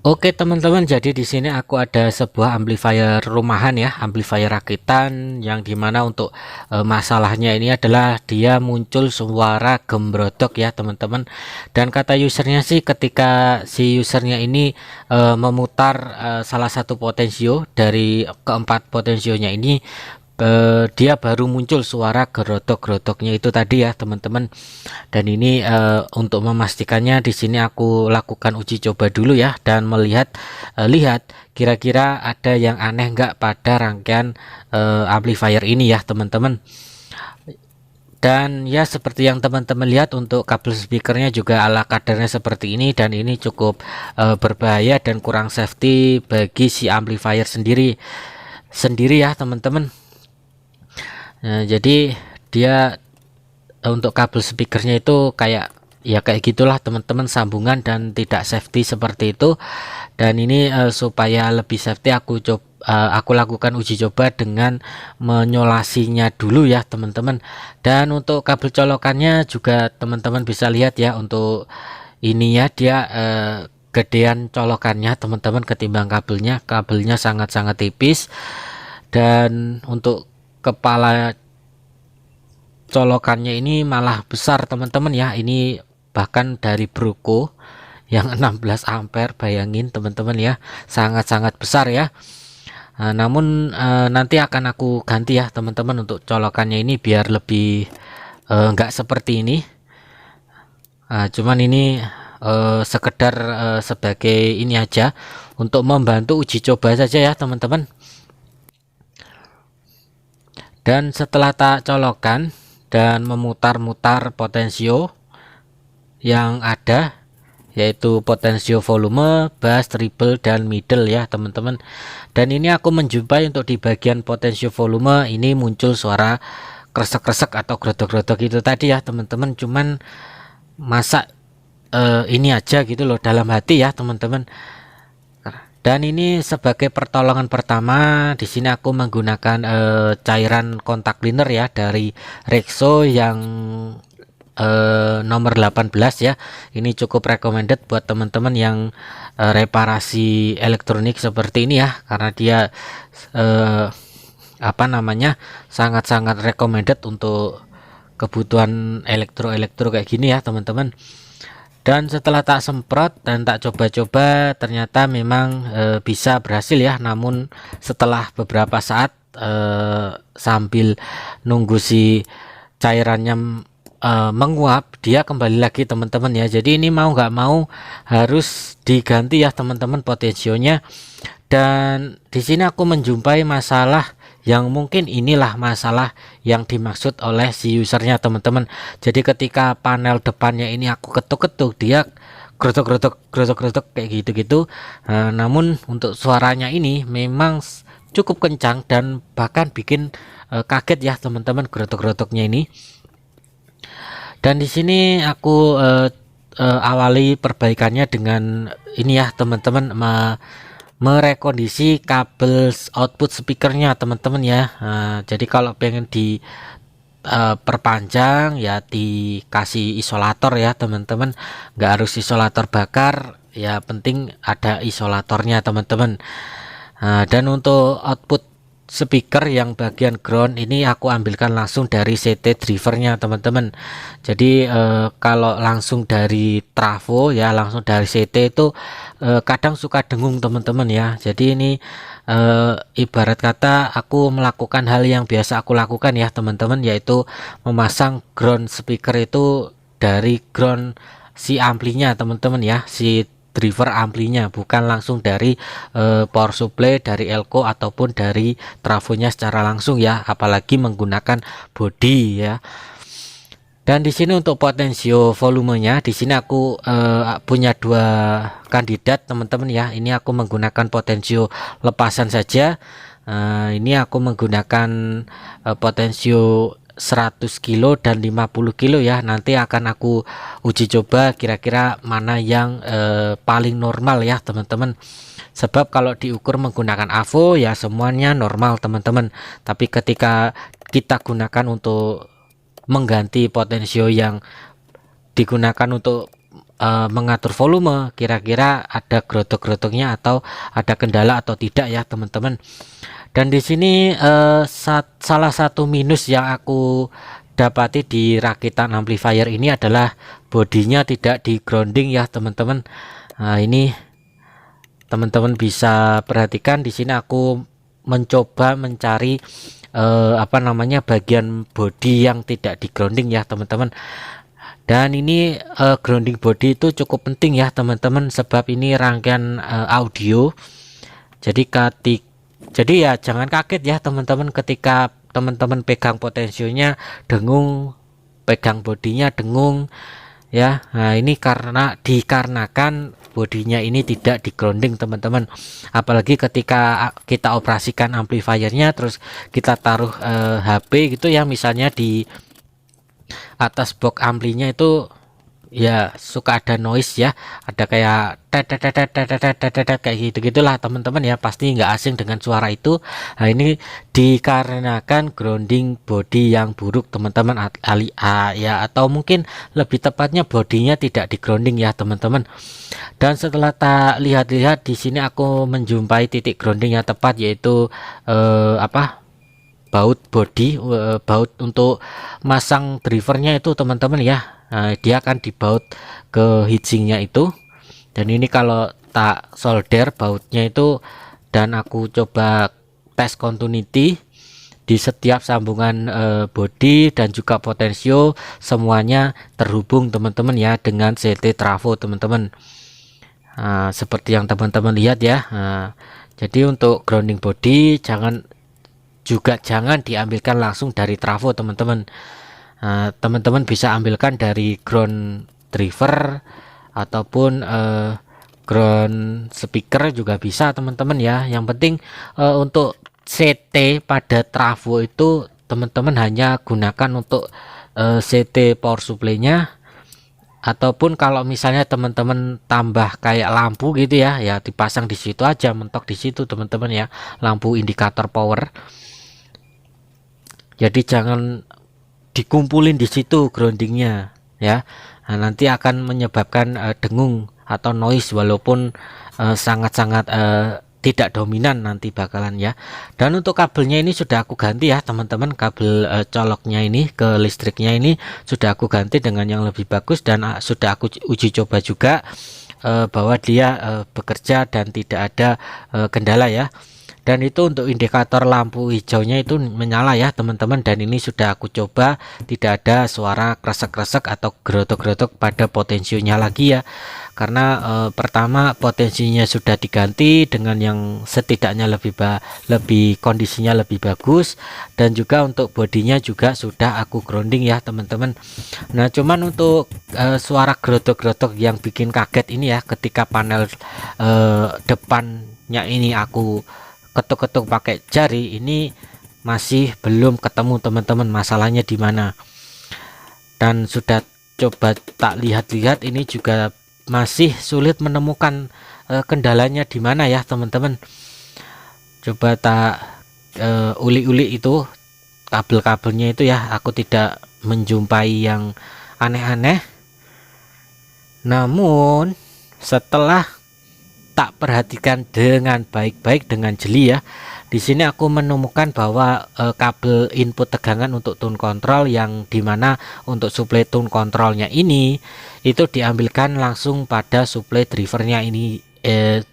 Oke teman-teman, jadi di sini aku ada sebuah amplifier rumahan ya, amplifier rakitan yang dimana untuk masalahnya ini adalah dia muncul suara gembrodok ya teman-teman. Dan kata usernya sih ketika si usernya ini memutar salah satu potensio dari keempat potensionya ini, dia baru muncul suara gerodok-gerodoknya itu tadi ya teman-teman. Dan ini untuk memastikannya di sini aku lakukan uji coba dulu ya, dan melihat lihat kira-kira ada yang aneh nggak pada rangkaian amplifier ini ya teman-teman. Dan ya seperti yang teman-teman lihat, untuk kabel speakernya juga ala kadarnya seperti ini, dan ini cukup berbahaya dan kurang safety bagi si amplifier sendiri ya teman-teman. Jadi dia untuk kabel speakernya itu kayak ya kayak gitulah teman-teman, sambungan dan tidak safety seperti itu. Dan ini supaya lebih safety aku lakukan uji coba dengan menyolasinya dulu ya teman-teman. Dan untuk kabel colokannya juga teman-teman bisa lihat ya, untuk ini ya dia gedean colokannya teman-teman ketimbang kabelnya sangat-sangat tipis. Dan untuk kepala colokannya ini malah besar teman-teman ya, ini bahkan dari Bruco yang 16 ampere, bayangin teman-teman ya, sangat-sangat besar ya. Namun nanti akan aku ganti ya teman-teman untuk colokannya ini biar lebih enggak seperti ini. Cuman ini sekedar sebagai ini aja untuk membantu uji coba saja ya teman-teman. Dan setelah tak colokan dan memutar-mutar potensio yang ada, yaitu potensio volume, bass, treble, dan middle ya teman-teman. Dan ini aku menjumpai untuk di bagian potensio volume ini muncul suara kresek-kresek atau grodok-grodok itu tadi ya teman-teman. Cuman masa ini aja gitu loh dalam hati ya teman-teman. Dan ini sebagai pertolongan pertama, di sini aku menggunakan cairan kontak cleaner ya dari Rexo yang nomor 18 ya. Ini cukup recommended buat teman-teman yang reparasi elektronik seperti ini ya, karena dia sangat-sangat recommended untuk kebutuhan elektro kayak gini ya teman-teman. Dan setelah tak semprot dan tak coba-coba, ternyata memang bisa berhasil ya. Namun setelah beberapa saat sambil nunggu si cairannya menguap, dia kembali lagi teman-teman ya. Jadi ini mau nggak mau harus diganti ya teman-teman potensionya. Dan di sini aku menjumpai masalah yang mungkin inilah masalah yang dimaksud oleh si usernya teman-teman. Jadi ketika panel depannya ini aku ketuk-ketuk, dia grotok kayak gitu-gitu. Namun untuk suaranya ini memang cukup kencang dan bahkan bikin kaget ya teman-teman grotok-grotoknya ini. Dan di sini aku awali perbaikannya dengan ini ya teman-teman, merekondisi kabel output speakernya teman-teman ya. Jadi kalau pengen di perpanjang ya dikasih isolator ya teman-teman, nggak harus isolator bakar ya, penting ada isolatornya teman-teman. Dan untuk output speaker yang bagian ground ini aku ambilkan langsung dari CT drivernya teman-teman. Jadi kalau langsung dari trafo ya, langsung dari CT itu kadang suka dengung teman-teman ya. Jadi ini ibarat kata aku melakukan hal yang biasa aku lakukan ya teman-teman, yaitu memasang ground speaker itu dari ground si amplinya teman-teman ya, si driver amplinya, bukan langsung dari power supply dari elko ataupun dari trafonya secara langsung ya, apalagi menggunakan body ya. Dan di sini untuk potensio volumenya, di sini aku punya dua kandidat teman-teman ya. Ini aku menggunakan potensio lepasan saja. Ini aku menggunakan potensio 100 kilo dan 50 kilo ya. Nanti akan aku uji coba kira-kira mana yang paling normal ya teman-teman. Sebab kalau diukur menggunakan AVO ya semuanya normal teman-teman. Tapi ketika kita gunakan untuk mengganti potensio yang digunakan untuk mengatur volume, kira-kira ada gerotok-gerotoknya atau ada kendala atau tidak ya teman-teman. Dan di sini salah satu minus yang aku dapati di rakitan amplifier ini adalah bodinya tidak di grounding ya teman-teman. Nah, ini teman-teman bisa perhatikan di sini aku mencoba mencari apa namanya bagian body yang tidak di grounding ya teman-teman. Dan ini grounding body itu cukup penting ya teman-teman, sebab ini rangkaian audio. Jadi ya jangan kaget ya teman-teman ketika teman-teman pegang potensionya dengung, pegang bodinya dengung ya. Nah, ini dikarenakan bodinya ini tidak di grounding teman-teman. Apalagi ketika kita operasikan amplifiernya terus kita taruh HP gitu ya, misalnya di atas box amplinya itu ya suka ada noise ya, ada kayak kayak gitu gitulah teman-teman ya, pasti nggak asing dengan suara itu. Nah, ini dikarenakan grounding body yang buruk teman-teman, ya, atau mungkin lebih tepatnya bodinya tidak di grounding ya teman-teman. Dan setelah tak lihat-lihat di sini aku menjumpai titik grounding yang tepat, yaitu baut body, baut untuk masang drivernya itu teman-teman ya. Nah, dia akan dibaut ke heatsinknya itu, dan ini kalau tak solder bautnya itu dan aku coba tes continuity di setiap sambungan body dan juga potensio, semuanya terhubung teman-teman ya dengan CT trafo teman-teman. Seperti yang teman-teman lihat ya. Jadi untuk grounding body jangan diambilkan langsung dari trafo teman-teman. Teman-teman bisa ambilkan dari ground driver ataupun ground speaker juga bisa teman-teman ya. Yang penting untuk CT pada trafo itu teman-teman hanya gunakan untuk CT power supply-nya, ataupun kalau misalnya teman-teman tambah kayak lampu gitu ya, ya dipasang di situ aja, mentok di situ teman-teman ya, lampu indikator power. Jadi jangan dikumpulin di situ groundingnya ya. Nah, nanti akan menyebabkan dengung atau noise, walaupun sangat-sangat tidak dominan nanti bakalan ya. Dan untuk kabelnya ini sudah aku ganti ya teman-teman, kabel coloknya ini ke listriknya ini sudah aku ganti dengan yang lebih bagus, dan sudah aku uji coba juga bahwa dia bekerja dan tidak ada kendala ya. Dan itu untuk indikator lampu hijaunya itu menyala ya teman-teman, dan ini sudah aku coba tidak ada suara kresek-kresek atau gerotok-gerotok pada potensionya lagi ya, karena pertama potensinya sudah diganti dengan yang setidaknya lebih kondisinya lebih bagus, dan juga untuk bodinya juga sudah aku grounding ya teman-teman. Nah, cuman untuk suara gerotok-gerotok yang bikin kaget ini ya, ketika panel depannya ini aku ketuk-ketuk pakai jari, ini masih belum ketemu teman-teman masalahnya di mana. Dan sudah coba tak lihat-lihat, ini juga masih sulit menemukan kendalanya di mana ya teman-teman. Coba tak uli-uli itu kabel-kabelnya itu ya, aku tidak menjumpai yang aneh-aneh. Namun setelah tak perhatikan dengan baik-baik, dengan jeli ya, di sini aku menemukan bahwa kabel input tegangan untuk tune control, yang dimana untuk supply tune controlnya ini itu diambilkan langsung pada supply drivernya ini,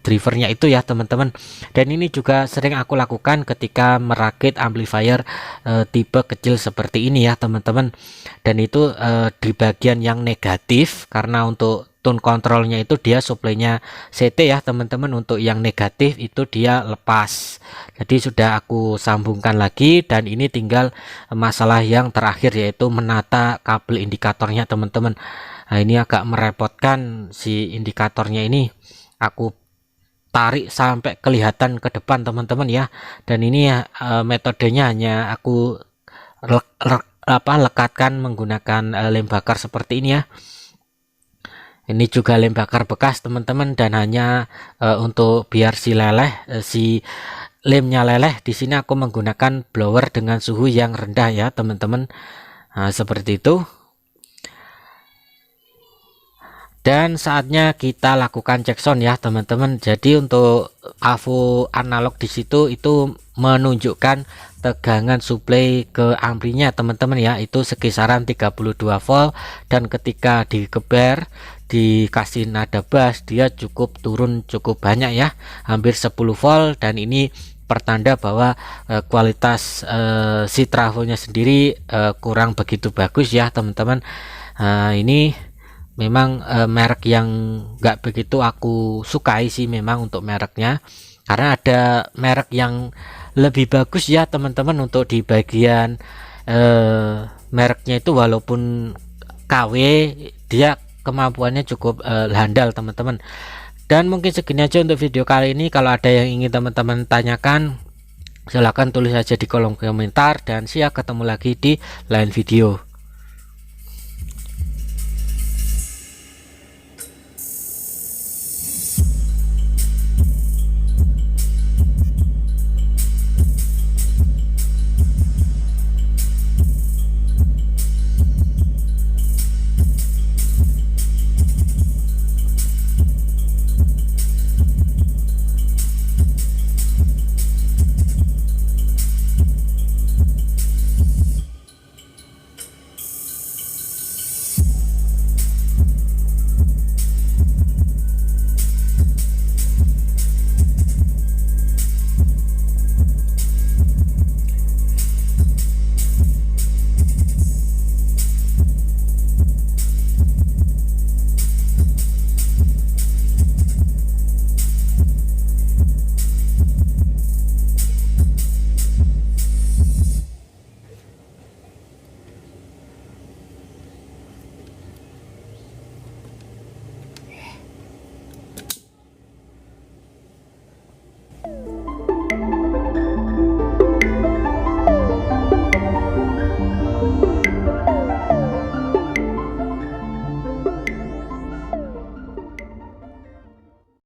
drivernya itu ya teman-teman. Dan ini juga sering aku lakukan ketika merakit amplifier tipe kecil seperti ini ya teman-teman. Dan itu di bagian yang negatif, karena untuk tune controlnya itu dia supply-nya CT ya teman-teman. Untuk yang negatif itu dia lepas, jadi sudah aku sambungkan lagi, dan ini tinggal masalah yang terakhir, yaitu menata kabel indikatornya teman-teman. Nah, ini agak merepotkan, si indikatornya ini aku tarik sampai kelihatan ke depan teman-teman ya. Dan ini metodenya hanya aku lekatkan menggunakan lem bakar seperti ini ya. Ini juga lem bakar bekas teman-teman, dan hanya untuk biar si lemnya leleh, di sini aku menggunakan blower dengan suhu yang rendah ya teman-teman. Nah, seperti itu. Dan saatnya kita lakukan cek sound ya teman-teman. Jadi untuk AVO analog di situ itu menunjukkan tegangan suplai ke amplinya teman-teman ya, itu sekisaran 32 volt, dan ketika dikeber dikasih nada bass dia cukup turun cukup banyak ya, hampir 10 volt, dan ini pertanda bahwa kualitas si trafonya sendiri kurang begitu bagus ya teman-teman. Ini memang merek yang nggak begitu aku sukai sih memang untuk mereknya, karena ada merek yang lebih bagus ya teman-teman untuk di bagian mereknya itu, walaupun KW dia kemampuannya cukup handal teman-teman. Dan mungkin segini aja untuk video kali ini. Kalau ada yang ingin teman-teman tanyakan, silahkan tulis saja di kolom komentar, dan siap ketemu lagi di lain video.